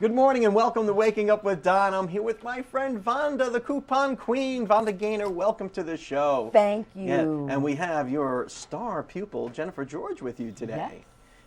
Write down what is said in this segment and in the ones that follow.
Good morning and welcome to Waking Up with Don. I'm here with my friend Vonda, the coupon queen. Vonda Gaynor, welcome to the show. Thank you. Yeah, and we have your star pupil, Jennifer George, with you today. Yes.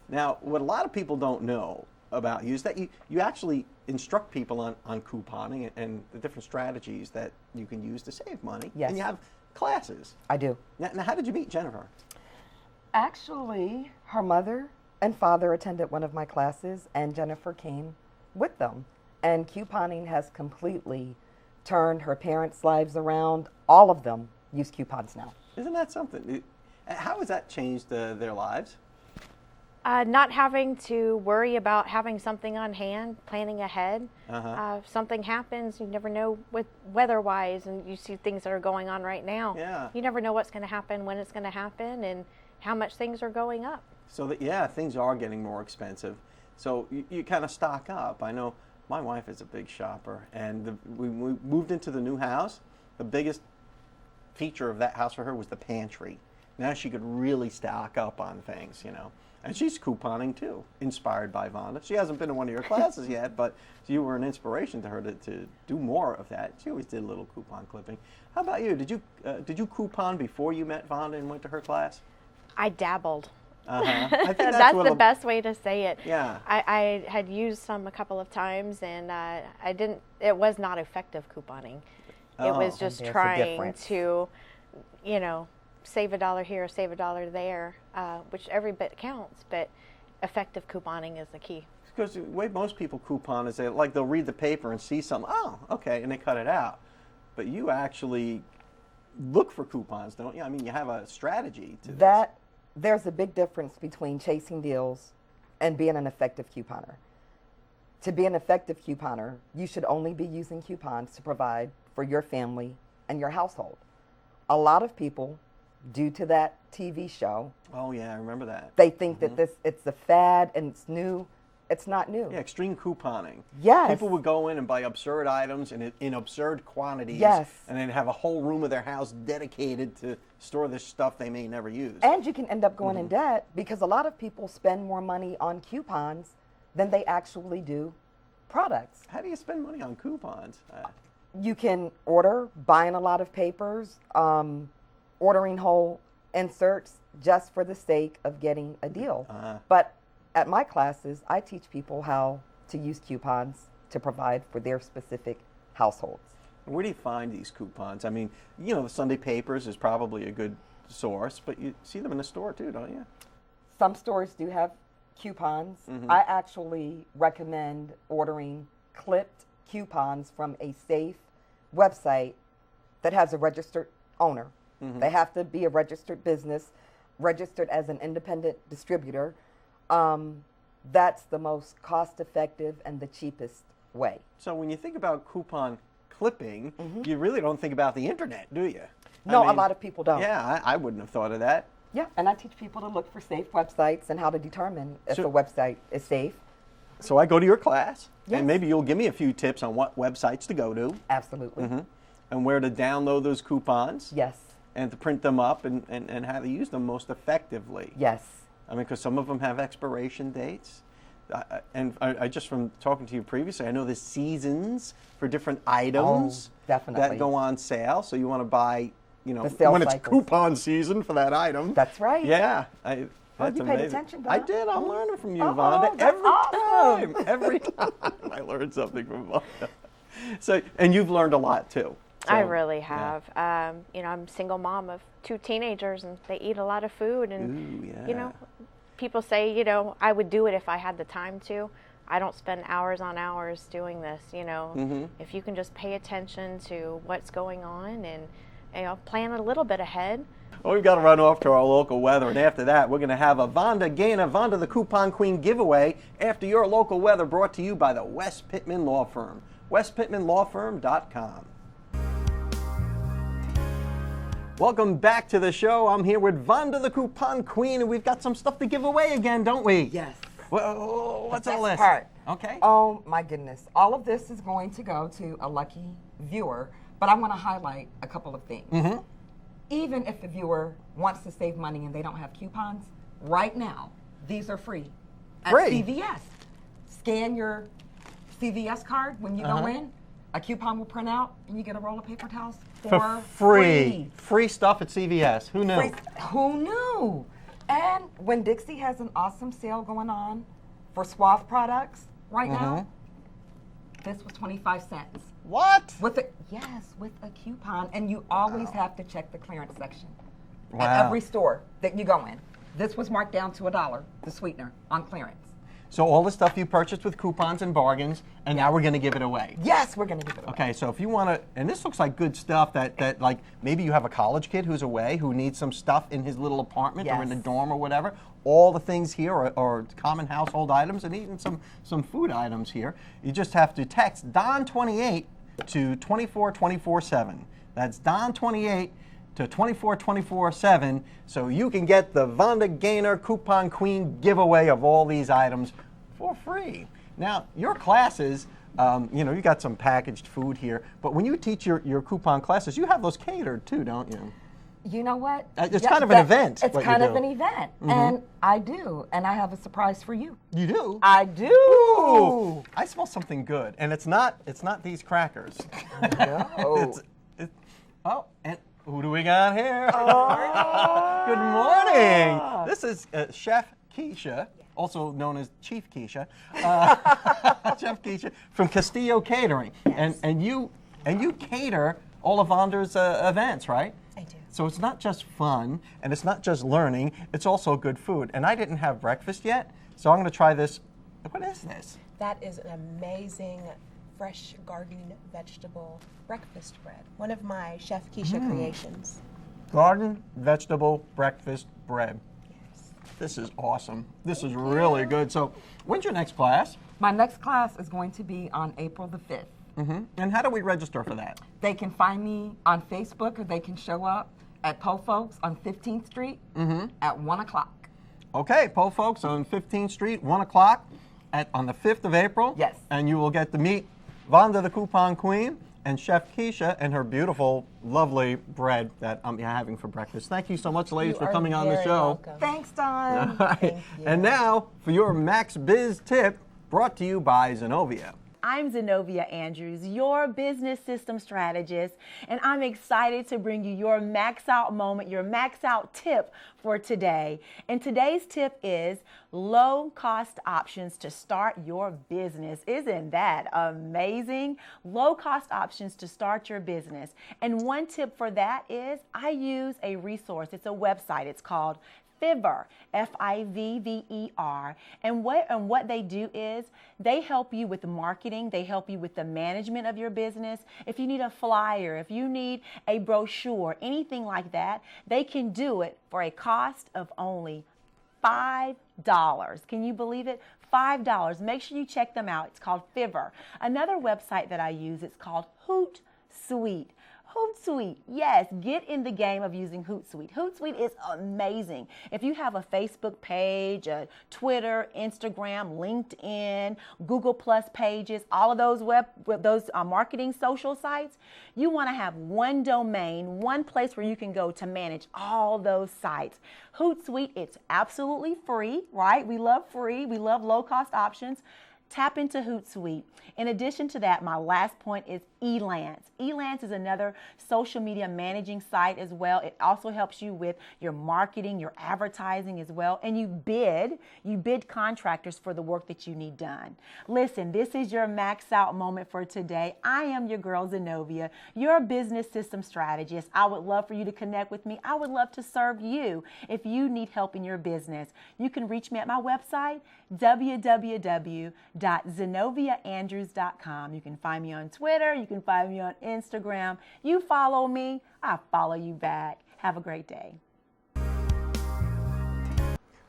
Now, what a lot of people don't know about you is that you actually instruct people on couponing and the different strategies that you can use to save money. Yes. And you have classes. I do. Now, how did you meet Jennifer? Actually, her mother and father attended one of my classes, and Jennifer came with them. And couponing has completely turned her parents' lives around. All of them use coupons now. Isn't that something? How has that changed their lives? Not having to worry about having something on hand, planning ahead. If something happens, you never know with weather-wise, and you see things that are going on right now. Yeah. You never know what's going to happen, when it's going to happen, and how much things are going up. So things are getting more expensive. So you kind of stock up. I know my wife is a big shopper, and we moved into the new house. The biggest feature of that house for her was the pantry. Now she could really stock up on things, you know. And she's couponing too, inspired by Vonda. She hasn't been in one of your classes yet, but you were an inspiration to her to do more of that. She always did a little coupon clipping. How about you? Did you coupon before you met Vonda and went to her class? I dabbled. I think that's the best way to say it. Yeah. I had used some a couple of times, and it was not effective couponing. It was just trying to, save a dollar here, save a dollar there, which every bit counts, but effective couponing is the key. Because the way most people coupon is they'll read the paper and see something, oh, okay, and they cut it out. But you actually look for coupons, don't you? I mean, you have a strategy to this. There's a big difference between chasing deals and being an effective couponer. To be an effective couponer, you should only be using coupons to provide for your family and your household. A lot of people, due to that TV show, oh yeah, I remember that. They think that it's a fad and it's new. It's not new. Yeah, extreme couponing. Yes. People would go in and buy absurd items in absurd quantities. Yes. And then have a whole room of their house dedicated to store this stuff they may never use. And you can end up going in debt because a lot of people spend more money on coupons than they actually do products. How do you spend money on coupons? You can order, buying a lot of papers, ordering whole inserts just for the sake of getting a deal. But at my classes, I teach people how to use coupons to provide for their specific households. Where do you find these coupons? I mean, the Sunday papers is probably a good source, but you see them in the store too, don't you? Some stores do have coupons. I actually recommend ordering clipped coupons from a safe website that has a registered owner. They have to be a registered business, registered as an independent distributor. That's the most cost-effective and the cheapest way. So when you think about coupon clipping, you really don't think about the internet, do you? No, a lot of people don't. Yeah, I wouldn't have thought of that. Yeah, and I teach people to look for safe websites and how to determine if a website is safe. So I go to your class, Yes. and maybe you'll give me a few tips on what websites to go to. Absolutely. And where to download those coupons. Yes. And to print them up and how to use them most effectively. Yes. I mean, because some of them have expiration dates. And I just from talking to you previously, I know there's seasons for different items that go on sale. So you want to buy, when it's coupon season for that item. That's right. Yeah. That's you paid amazing. attention, Don. I did. I'm learning from you, Oh, Vonda. Every time I learn something from Vonda. So, and you've learned a lot too. So, I really have. Yeah. I'm a single mom of 2 teenagers, and they eat a lot of food. And people say, I would do it if I had the time to. I don't spend hours on hours doing this. If you can just pay attention to what's going on and plan a little bit ahead. Well, we've got to run off to our local weather, and after that, we're going to have a Vonda Gaynor, Vonda the Coupon Queen giveaway after your local weather, brought to you by the West Pittman Law Firm. westpittmanlawfirm.com. Welcome back to the show. I'm here with Vonda the Coupon Queen, and we've got some stuff to give away again, don't we? Yes. Well, what's all this? Part. Okay. Oh my goodness. All of this is going to go to a lucky viewer, but I want to highlight a couple of things. Even if the viewer wants to save money and they don't have coupons, right now, these are free at CVS. Scan your CVS card, when you go in, a coupon will print out and you get a roll of paper towels For free. Free stuff at CVS. Who knew? Who knew? And when Dixie has an awesome sale going on for Suave products right now, this was 25 cents. What? With a coupon, and you always have to check the clearance section Wow. at every store that you go in. This was marked down to $1, the sweetener, on clearance. So all the stuff you purchased with coupons and bargains, and now we're going to give it away. Yes, we're going to give it away. Okay, so if you want to, and this looks like good stuff that like maybe you have a college kid who's away who needs some stuff in his little apartment or in a dorm or whatever. All the things here are common household items and even some food items here. You just have to text Don28 to 24247. That's Don28 to 24247, so you can get the Vonda Gaynor Coupon Queen giveaway of all these items for free. Now, your classes, you got some packaged food here, but when you teach your coupon classes, you have those catered too, don't you? You know what? It's kind of an event. It's kind of an event, and I do, and I have a surprise for you. You do? I do. Ooh, I smell something good, and it's not these crackers. No. Oh, and who do we got here? Good morning. This is Chef Keisha, also known as Chief Keisha, Chef Keisha from Castillo Catering, and you cater all of Vonda's events, right? I do. So it's not just fun, and it's not just learning, it's also good food. And I didn't have breakfast yet, so I'm going to try this. What is this? That is an amazing fresh garden vegetable breakfast bread. One of my Chef Keisha creations. Garden vegetable breakfast bread. Yes. This is awesome. This is really good. So when's your next class? My next class is going to be on April the 5th. And how do we register for that? They can find me on Facebook, or they can show up at Po Folks on 15th Street at 1 o'clock. Okay, Po Folks on 15th Street, 1 o'clock on the 5th of April. Yes. And you will get to meet Vonda the Coupon Queen and Chef Keisha and her beautiful, lovely bread that I'm having for breakfast. Thank you so much, ladies, for coming on the show. Welcome. Thanks, Don. All right. Thank you. And now for your Max Biz tip, brought to you by Zenobia. I'm Zenobia Andrews, your business system strategist, and I'm excited to bring you your max out moment, your max out tip for today. And today's tip is low cost options to start your business. Isn't that amazing? Low cost options to start your business. And one tip for that is I use a resource. It's a website. It's called Fiverr, Fivver. And what they do is they help you with the marketing. They help you with the management of your business. If you need a flyer, if you need a brochure, anything like that, they can do it for a cost of only $5. Can you believe it? $5. Make sure you check them out. It's called Fiverr. Another website that I use, it's called Hootsuite. Hootsuite, yes, get in the game of using Hootsuite. Hootsuite is amazing. If you have a Facebook page, a Twitter, Instagram, LinkedIn, Google Plus pages, all of those marketing social sites, you want to have one domain, one place where you can go to manage all those sites. Hootsuite, it's absolutely free, right? We love free. We love low-cost options. Tap into Hootsuite. In addition to that, my last point is Elance. Elance is another social media managing site as well. It also helps you with your marketing, your advertising as well, and you bid contractors for the work that you need done. Listen, this is your max out moment for today. I am your girl Zenobia, your business system strategist. I would love for you to connect with me. I would love to serve you if you need help in your business. You can reach me at my website, www.zenoviaandrews.com. You can find me on Twitter. You can find me on Instagram. You follow me, I follow you back. Have a great day.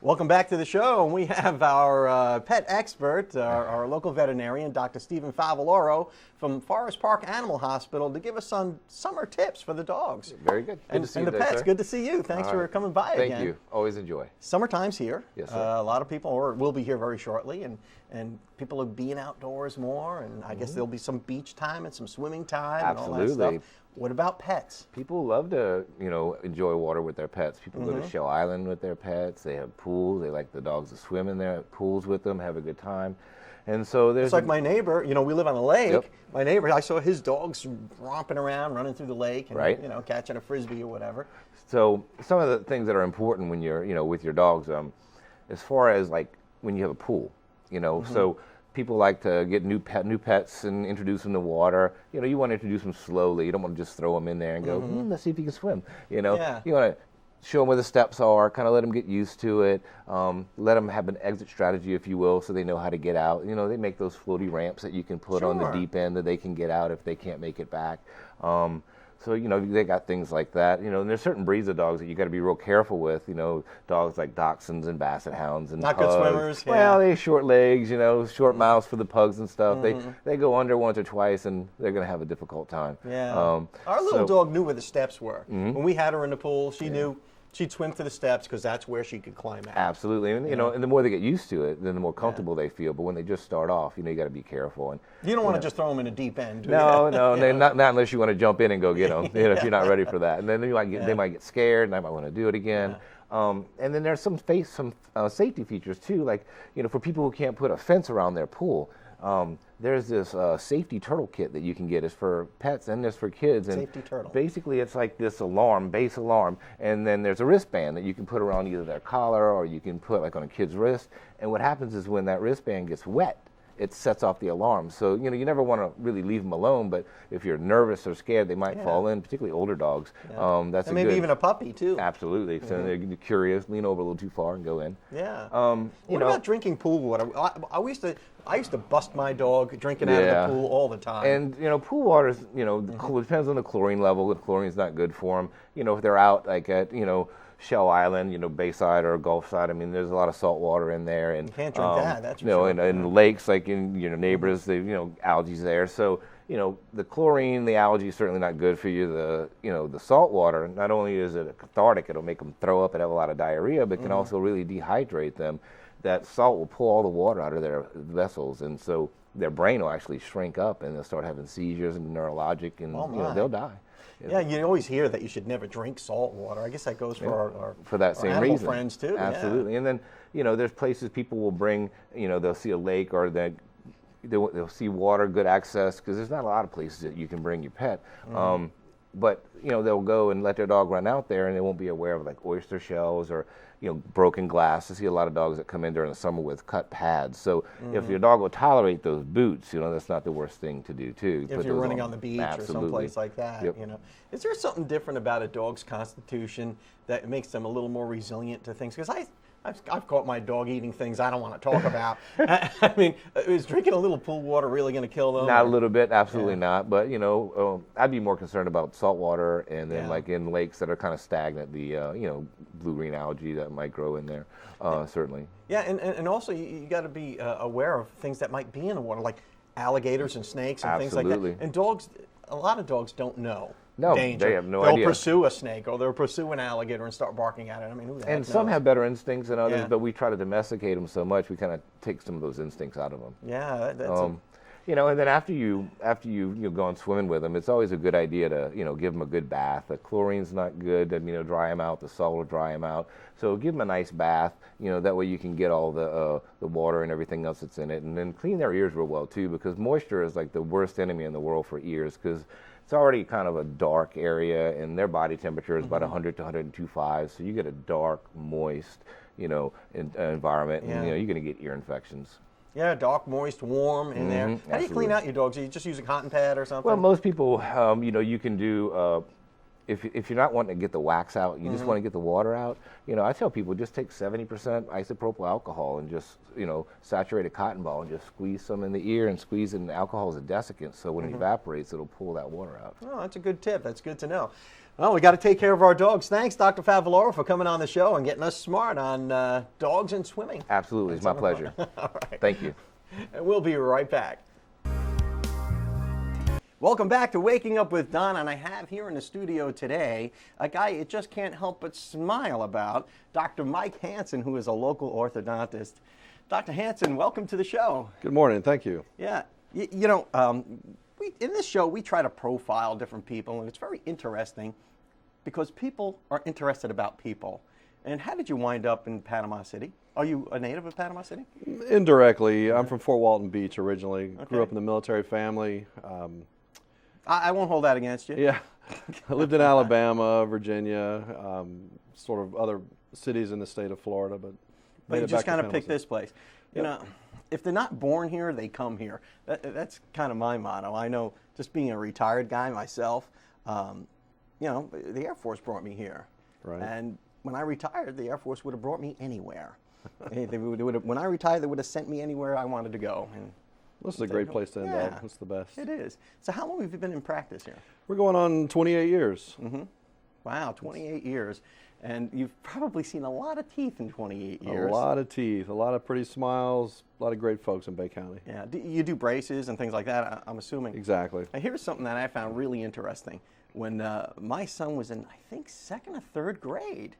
Welcome back to the show. And we have our pet expert, our local veterinarian, Dr. Stephen Favaloro from Forest Park Animal Hospital, to give us some summer tips for the dogs. Very good. Good to see you the today, pets. sir. Good to see you. Thanks for coming by again. Thank you. Always enjoy. Summertime's here. Yes, sir. A lot of people will be here very shortly, and people are being outdoors more, and I guess there'll be some beach time and some swimming time and all that Absolutely. stuff. What about pets? People love to, enjoy water with their pets. People go to Shell Island with their pets. They have pools. They like the dogs to swim in their pools with them, have a good time. And so there's It's like my neighbor, we live on a lake. Yep. My neighbor, I saw his dogs romping around, running through the lake, and, Right. catching a Frisbee or whatever. So some of the things that are important when you're, with your dogs, as far as like when you have a pool, so people like to get new pets and introduce them to water. You want to introduce them slowly. You don't want to just throw them in there and go, let's see if you can swim. Yeah. You want to show them where the steps are, kind of let them get used to it, let them have an exit strategy, if you will, so they know how to get out. They make those floaty ramps that you can put on the Sure. deep end that they can get out if they can't make it back. So, they got things like that, and there's certain breeds of dogs that you got to be real careful with, dogs like Dachshunds and Basset Hounds and Not pugs. good swimmers, yeah. Well, they have short legs, short mouths for the pugs and stuff. They go under once or twice and they're going to have a difficult time. Yeah. Our little dog knew where the steps were. When we had her in the pool, she knew she'd swim to the steps because that's where she could climb out. Absolutely. And, and the more they get used to it, then the more comfortable they feel. But when they just start off, you got to be careful. And You don't want to just throw them in a deep end, do No, you? not unless you want to jump in and go get them, if you're not ready for that. And then they might get scared, and they might want to do it again. And then there's some safety features too, like for people who can't put a fence around their pool. There's this safety turtle kit that you can get. It's for pets and it's for kids. And Safety turtle. basically, it's like this base alarm, and then there's a wristband that you can put around either their collar or you can put like on a kid's wrist. And what happens is when that wristband gets wet, it sets off the alarm. So, you never want to really leave them alone, but if you're nervous or scared, they might fall in, particularly older dogs. That's And maybe even a puppy, too. Absolutely. So they're curious, lean over a little too far and go in. Yeah. What about drinking pool water? I used to bust my dog drinking out of the pool all the time. And, pool water is, it depends on the chlorine level. If chlorine's not good for them, if they're out like at, Shell Island, Bayside or Gulf Side. I mean, there's a lot of salt water in there, and you can't drink that. That's for sure. And lakes, like in neighbors, they algae's there. So the chlorine, the algae is certainly not good for you. The salt water, not only is it cathartic, it'll make them throw up and have a lot of diarrhea, but can also really dehydrate them. That salt will pull all the water out of their vessels, and so their brain will actually shrink up, and they'll start having seizures and neurologic, and they'll die. Yeah, you always hear that you should never drink salt water. I guess that goes for that same animal reason. friends too. Absolutely. Yeah. And then there's places people will bring. They'll see a lake or they'll see water, good access, because there's not a lot of places that you can bring your pet. But they'll go and let their dog run out there, and they won't be aware of like oyster shells or broken glass. I see a lot of dogs that come in during the summer with cut pads. So if your dog will tolerate those boots, that's not the worst thing to do too. If you're running on the beach or someplace like that, Yep. Is there something different about a dog's constitution that makes them a little more resilient to things? Because I've caught my dog eating things I don't want to talk about. I mean, is drinking a little pool water really going to kill them? Not a little bit, absolutely not. But I'd be more concerned about salt water, and then like in lakes that are kind of stagnant, the blue-green algae that might grow in there, certainly. Yeah, and also you got to be aware of things that might be in the water, like alligators and snakes and things like that. And dogs, a lot of dogs don't know. No, danger. they have no They'll idea. They'll pursue a snake or they'll pursue an alligator and start barking at it. I mean, who the heck And some knows? have better instincts than others, Yeah. but we try to domesticate them so much, we kind of take some of those instincts out of them. Yeah, And then after you gone swimming with them, it's always a good idea to give them a good bath. The chlorine's not good, and dry them out. The salt will dry them out. So give them a nice bath. That way you can get all the water and everything else that's in it, and then clean their ears real well too, because moisture is like the worst enemy in the world for ears, because it's already kind of a dark area, and their body temperature is about 100 to 102.5. So you get a dark, moist, environment, and you're going to get ear infections. Yeah, dark, moist, warm in there. How do you absolutely. clean out your dogs? Do you just use a cotton pad or something? Well, most people, you can do, if you're not wanting to get the wax out, you just want to get the water out, I tell people just take 70% isopropyl alcohol and just, saturate a cotton ball and just squeeze some in the ear and squeeze it, and alcohol is a desiccant, so when it evaporates, it'll pull that water out. Oh, that's a good tip. That's good to know. Well, we got to take care of our dogs. Thanks, Dr. Favaloro, for coming on the show and getting us smart on dogs and swimming. Absolutely. It's my pleasure. All right. Thank you. And we'll be right back. Welcome back to Waking Up with Don, and I have here in the studio today a guy you just can't help but smile about, Dr. Mike Hansen, who is a local orthodontist. Dr. Hansen, welcome to the show. Good morning. Thank you. Yeah. In this show, we try to profile different people, and it's very interesting because people are interested about people. And how did you wind up in Panama City? Are you a native of Panama City? Indirectly. I'm from Fort Walton Beach originally. Grew up in the military family. I won't hold that against you. Yeah. I lived in Alabama, Virginia, sort of other cities in the state of Florida. But you just kind of picked this place. You know, if they're not born here, they come here. That's kind of my motto. I know, just being a retired guy myself, you know, the Air Force brought me here. Right. And when I retired, the Air Force would have brought me anywhere. When I retired, they would have sent me anywhere I wanted to go. And this is a great place to end up. It's the best. It is. So how long have you been in practice here? We're going on 28 years. Mm-hmm. Wow, 28 years. And you've probably seen a lot of teeth in 28 years. A lot of teeth, a lot of pretty smiles, a lot of great folks in Bay County. Yeah, you do braces and things like that, I'm assuming. Exactly. Now, here's something that I found really interesting. When my son was in, I think, 2nd or 3rd grade,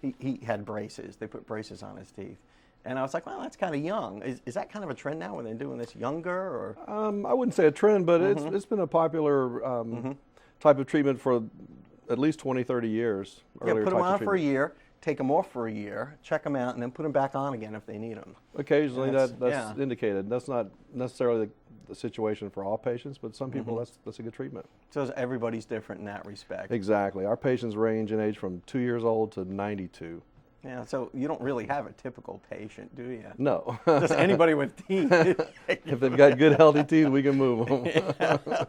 he had braces. They put braces on his teeth. And I was like, well, that's kind of young. Is that kind of a trend now when they're doing this younger? Or? I wouldn't say a trend, but it's been a popular type of treatment for at least 20, 30 years. Yeah, put them on for a year, take them off for a year, check them out, and then put them back on again if they need them. Occasionally that's indicated. That's not necessarily the situation for all patients, but some people that's a good treatment. So everybody's different in that respect. Exactly. Our patients range in age from 2 years old to 92. Yeah, so you don't really have a typical patient, do you? No. Just anybody with teeth. If they've got good, healthy teeth, we can move them. Yeah.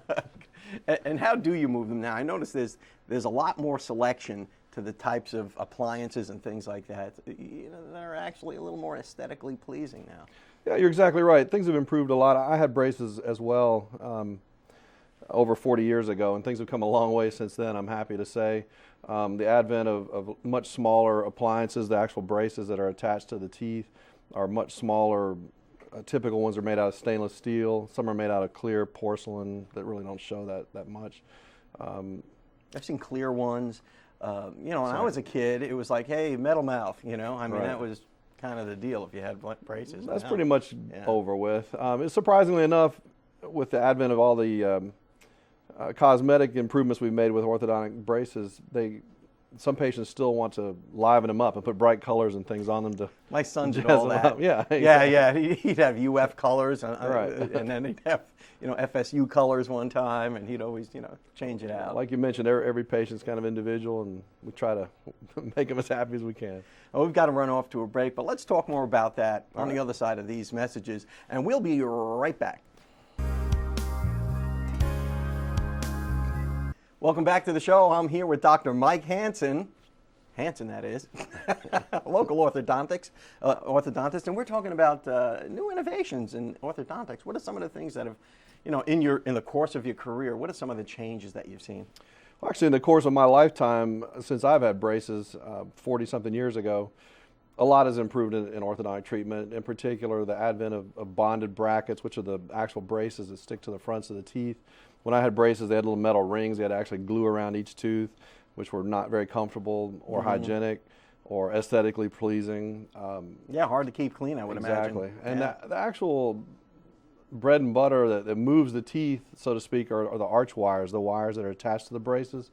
And how do you move them now? I notice there's a lot more selection to the types of appliances and things like that, you know, that are actually a little more aesthetically pleasing now. Yeah, you're exactly right. Things have improved a lot. I had braces as well over 40 years ago, and things have come a long way since then, I'm happy to say. The advent of much smaller appliances, the actual braces that are attached to the teeth are much smaller. Typical ones are made out of stainless steel. Some are made out of clear porcelain that really don't show that much. I've seen clear ones. You know, when I was a kid, it was like, hey, metal mouth, you know? I mean, that was kind of the deal if you had braces. That's pretty much over with. Surprisingly enough, with the advent of all the cosmetic improvements we've made with orthodontic braces, some patients still want to liven them up and put bright colors and things on them to. My son did all that. Yeah, exactly. Yeah. He'd have UF colors, and then he'd have FSU colors one time, and he'd always change it out. Like you mentioned, every patient's kind of individual, and we try to make them as happy as we can. Well, we've got to run off to a break, but let's talk more about that on the other side of these messages, and we'll be right back. Welcome back to the show. I'm here with Dr. Mike Hansen, that is, local orthodontist, and we're talking about new innovations in orthodontics. What are some of the things that have, in the course of your career, what are some of the changes that you've seen? Well, actually, in the course of my lifetime, since I've had braces 40-something years ago, a lot has improved in orthodontic treatment. In particular, the advent of bonded brackets, which are the actual braces that stick to the fronts of the teeth. When I had braces, they had little metal rings. They had to actually glue around each tooth, which were not very comfortable or hygienic or aesthetically pleasing. Yeah, hard to keep clean, I would imagine. Exactly. And the actual bread and butter that moves the teeth, so to speak, are the arch wires, the wires that are attached to the braces.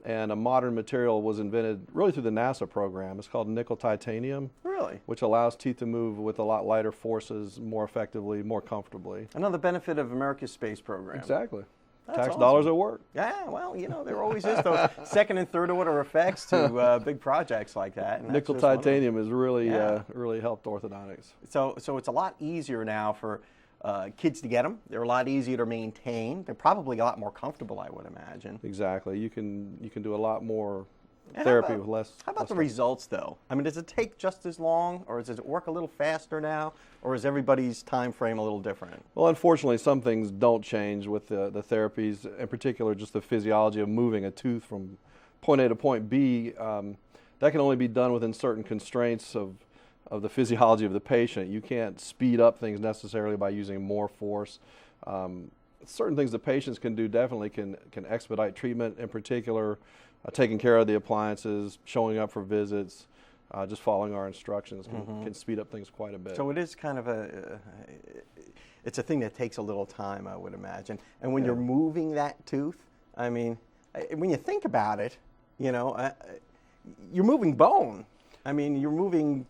And a modern material was invented really through the NASA program. It's called nickel titanium. Really? Which allows teeth to move with a lot lighter forces, more effectively, more comfortably. Another benefit of America's space program. Exactly. That's Tax awesome. dollars at work. Yeah, well, there always is those second and third order effects to big projects like that. And nickel titanium has really helped orthodontics. So it's a lot easier now for kids to get them. They're a lot easier to maintain. They're probably a lot more comfortable, I would imagine. Exactly. You can do a lot more therapy with less. How about the results, though? I mean, does it take just as long, or does it work a little faster now, or is everybody's time frame a little different? Well, unfortunately, some things don't change with the therapies. In particular, just the physiology of moving a tooth from point A to point B. That can only be done within certain constraints of the physiology of the patient. You can't speed up things necessarily by using more force. Certain things the patients can do definitely can expedite treatment. In particular, taking care of the appliances, showing up for visits, just following our instructions can speed up things quite a bit. So it is kind of it's a thing that takes a little time, I would imagine. And when you're moving that tooth, I mean, when you think about it, you're moving bone. I mean, you're moving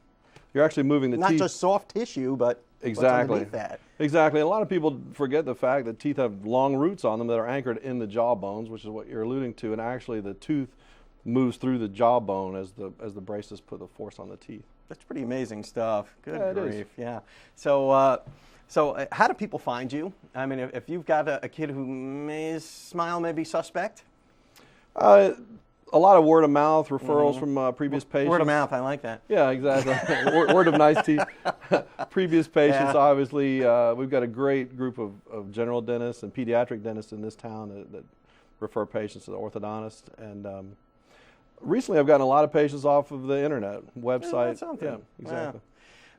you're actually moving the Not teeth. just soft tissue, but Exactly. what's underneath that. Exactly. A lot of people forget the fact that teeth have long roots on them that are anchored in the jaw bones, which is what you're alluding to, and actually the tooth moves through the jawbone as the braces put the force on the teeth. That's pretty amazing stuff. Good Yeah, it is. grief. Yeah. So, how do people find you? I mean, if you've got a kid who may smile, may be suspect. A lot of word of mouth referrals from previous patients. Word of mouth, I like that. Yeah, exactly. Word of nice teeth. Previous patients, Yeah. obviously. We've got a great group of general dentists and pediatric dentists in this town that refer patients to the orthodontist. And recently I've gotten a lot of patients off of the internet, website. That's something. Yeah, exactly. Yeah.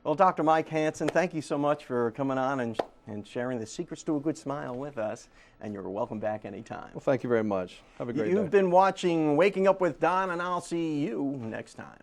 Well, Dr. Mike Hansen, thank you so much for coming on and sharing the secrets to a good smile with us. And you're welcome back anytime. Well, thank you very much. Have a great day. You've been watching Waking Up with Don, and I'll see you next time.